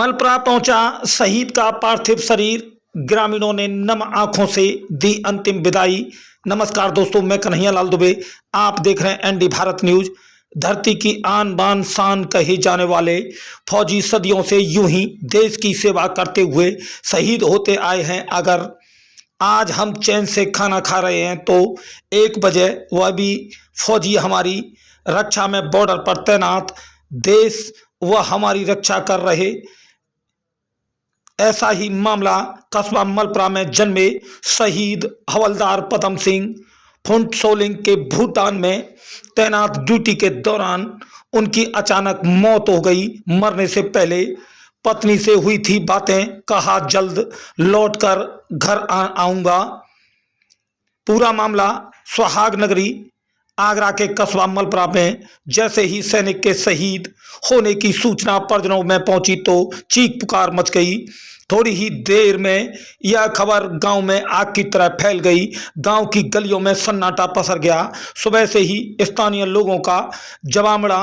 मलप्रा पहुंचा शहीद का पार्थिव शरीर, ग्रामीणों ने नम आंखों से दी अंतिम विदाई। नमस्कार दोस्तों, मैं कन्हैया लाल दुबे, आप देख रहे हैं एनडी भारत न्यूज। धरती की आन बान शान कहे जाने वाले फौजी सदियों से यूं ही देश की सेवा करते हुए शहीद होते आए हैं। अगर आज हम चैन से खाना खा रहे हैं तो एक वजह वह भी फौजी हमारी रक्षा में बॉर्डर पर तैनात देश वह हमारी रक्षा कर रहे। ऐसा ही मामला कस्बा मलप्रा में जन्मे शहीद हवलदार पदम सिंह फुंटसोलिंग के भूटान में तैनात ड्यूटी के दौरान उनकी अचानक मौत हो गई। मरने से पहले पत्नी से हुई थी बातें, कहा जल्द लौटकर घर आऊंगा। पूरा मामला सुहाग नगरी आगरा के कस्बा मलप्रा में जैसे ही सैनिक के शहीद होने की सूचना परिजनों में पहुंची तो चीख पुकार मच गई। थोड़ी ही देर में यह खबर गांव में आग की तरह फैल गई। गांव की गलियों में सन्नाटा पसर गया। सुबह से ही स्थानीय लोगों का जमावड़ा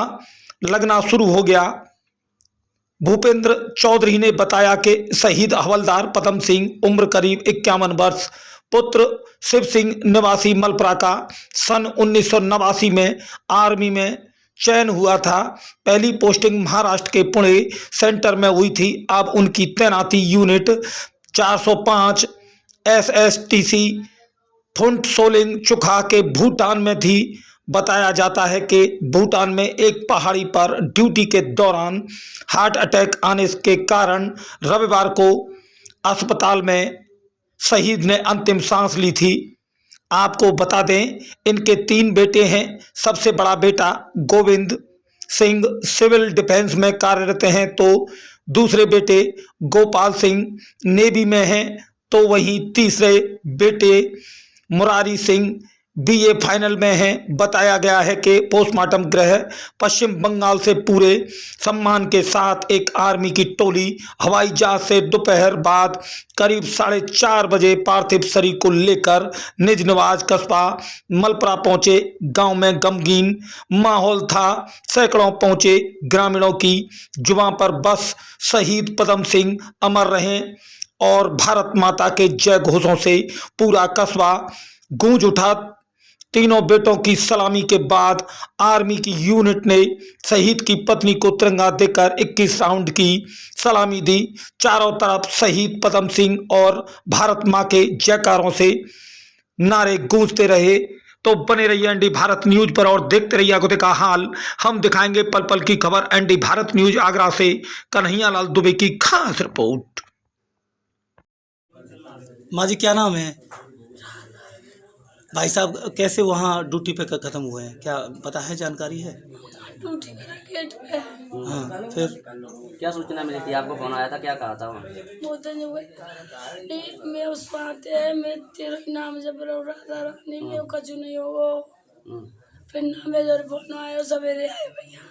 लगना शुरू हो गया। भूपेंद्र चौधरी ने बताया कि शहीद हवलदार पदम सिंह उम्र करीब 51 वर्ष, पुत्र शिव सिंह निवासी मलप्रा का सन 1989 में आर्मी में चयन हुआ था। पहली पोस्टिंग महाराष्ट्र के पुणे सेंटर में हुई थी। अब उनकी तैनाती यूनिट 405 SSTC फुंटसोलिंग चुखा के भूटान में थी। बताया जाता है कि भूटान में एक पहाड़ी पर ड्यूटी के दौरान हार्ट अटैक आने के कारण रविवार को अस्पताल में शहीद ने अंतिम सांस ली थी। आपको बता दें, इनके 3 बेटे हैं। सबसे बड़ा बेटा गोविंद सिंह सिविल डिफेंस में कार्यरत हैं, तो दूसरे बेटे गोपाल सिंह नेवी में हैं, तो वहीं तीसरे बेटे मुरारी सिंह BA फाइनल में हैं। बताया गया है कि पोस्टमार्टम गृह पश्चिम बंगाल से पूरे सम्मान के साथ एक आर्मी की टोली हवाई जहाज से दोपहर बाद करीब 4:30 बजे पार्थिव शरीर को लेकर निज निवास कस्बा मलप्रा पहुंचे। गांव में गमगीन माहौल था। सैकड़ों पहुंचे ग्रामीणों की जुबां पर बस शहीद पदम सिंह अमर रहें और भारत माता के जय घोषों से पूरा कस्बा गूंज उठा। तीनों बेटों की सलामी के बाद आर्मी की यूनिट ने शहीद की पत्नी को तिरंगा देकर 21 राउंड की सलामी दी। चारों तरफ शहीद पदम सिंह और भारत मां के जयकारों से नारे गूंजते रहे। तो बने रहिए एनडी भारत न्यूज पर और देखते रहिए आगे का हाल। हम दिखाएंगे पल पल की खबर। एनडी भारत न्यूज आगरा से कन्हैया लाल दुबे की खास रिपोर्ट। माँ जी, क्या नाम है? भाई साहब कैसे वहाँ ड्यूटी पे खत्म हुए हैं, क्या पता है, जानकारी है? ड्यूटी मेरा गेट पे। हाँ, फिर क्या सूचना मिली थी आपको? फोन आया था, क्या कहा था वहाँ? बोलते नहीं मैं उस आते हैं, मैं तेरा नाम जब राधा रानी में कछु नहीं हो। फिर ना मैं जब फोन आया सवेरे आए भैया,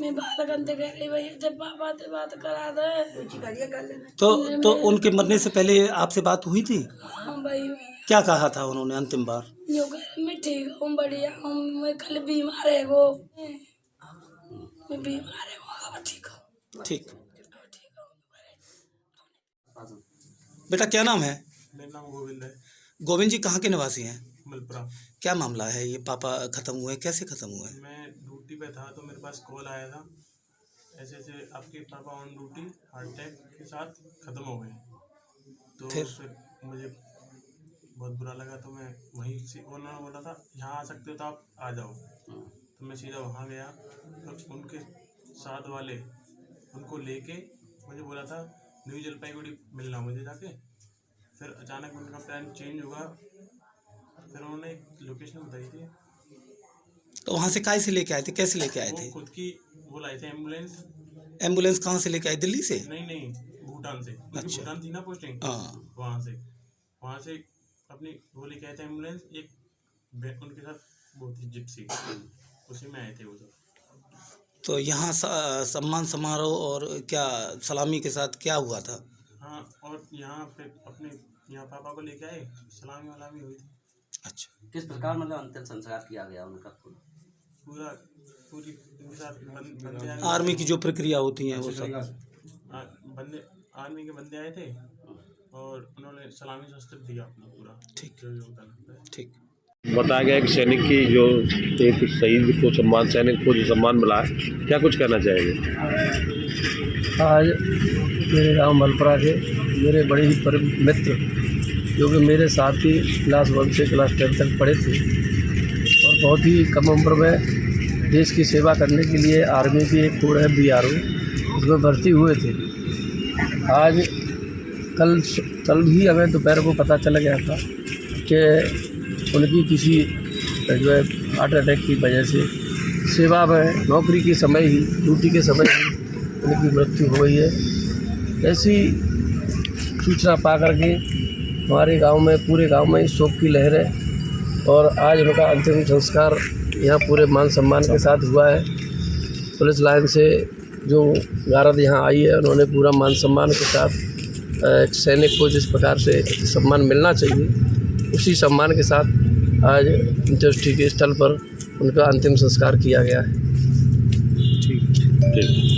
मैं बात करते कह रही भैया जब पापा से बात करा दे। तो उनके मरने से पहले आपसे बात हुई थी? हाँ भाई, क्या कहा था उन्होंने अंतिम बार? जो कह मैं ठीक हूँ, बढ़िया हूँ, मैं कल बीमार है वो, मैं बीमार है वो, अब ठीक हूँ। ठीक। बेटा क्या नाम है? मेरा नाम गोविंद है। गोविंद जी कहाँ के निवासी हैं? मलप्रा। क्या मामला है, ये पापा खत्म हुए, कैसे खत्म हुए? मैं ड्यूटी पे था तो मेरे पास कॉल आया था, ऐसे ऐसे आपके पापा ऑन ड्यूटी हार्ट अटैक के साथ ख़त्म हो गए। तो फिर मुझे बहुत बुरा लगा, तो मैं वहीं से उन्होंने बोला था यहाँ आ सकते हो तो आप आ जाओ। तो मैं सीधा वहाँ गया, तो उनके साथ वाले उनको लेके मुझे बोला था न्यू जलपाईगुड़ी मिलना मुझे जाके। फिर अचानक उनका प्लान चेंज हुआ, फिर उन्होंने एक लोकेशन बताई थी। तो वहाँ से काय से लेके आए थे, कैसे लेके आए थे? खुद की वो लाए थे एम्बुलेंस। एम्बुलेंस कहाँ से लेके आए, दिल्ली से? नहीं, भूटान से। अच्छा। भूटान थी ना पोस्टिंग, हाँ। वहाँ से अपनी वो लेके आए थे एम्बुलेंस। एक उनके साथ वो थी जिप्सी, उसी में आए थे वो सब। तो यहाँ सम्मान समारोह और क्या सलामी के साथ क्या हुआ था? हाँ, और यहाँ पे अपने यहाँ पापा को लेके आए, सलामी वलामी हुई थी। अच्छा, किस प्रकार मतलब अंतिम संस्कार किया गया उनका? पूरा पूरी इनके साथ बंदे आए, आर्मी की जो प्रक्रिया होती है वो सब। बंदे आर्मी के बंदे आए थे और उन्होंने सलामी शस्त्र दिया अपना पूरा। ठीक। जो योगदान होता है। ठीक। बताया गया कि सैनिक की जो एक शहीद को सम्मान, सैनिक को जो सम्मान मिला है, क्या कुछ कहना चाहेंगे? आज मेरे गांव मलपुरा के मेरे बड़े ही परम मित्र, जो कि मेरे साथ ही क्लास 1 से क्लास 10 तक पढ़े थे और बहुत ही कम उम्र में देश की सेवा करने के लिए आर्मी की एक कोड है BRO, उसमें भर्ती हुए थे। आज कल ही हमें दोपहर को पता चला गया था कि उनकी किसी जो है हार्ट अटैक की वजह से सेवा में नौकरी के समय ही, ड्यूटी के समय ही उनकी मृत्यु हो गई है। ऐसी सूचना पा करके हमारे गांव में, पूरे गांव में शोक की लहर है और आज उनका अंतिम संस्कार यहाँ पूरे मान सम्मान के साथ हुआ है। पुलिस लाइन से जो गारद यहाँ आई है, उन्होंने पूरा मान सम्मान के साथ एक सैनिक को जिस प्रकार से सम्मान मिलना चाहिए, उसी सम्मान के साथ आज अंत्येष्टि के स्थल पर उनका अंतिम संस्कार किया गया है। ठीक।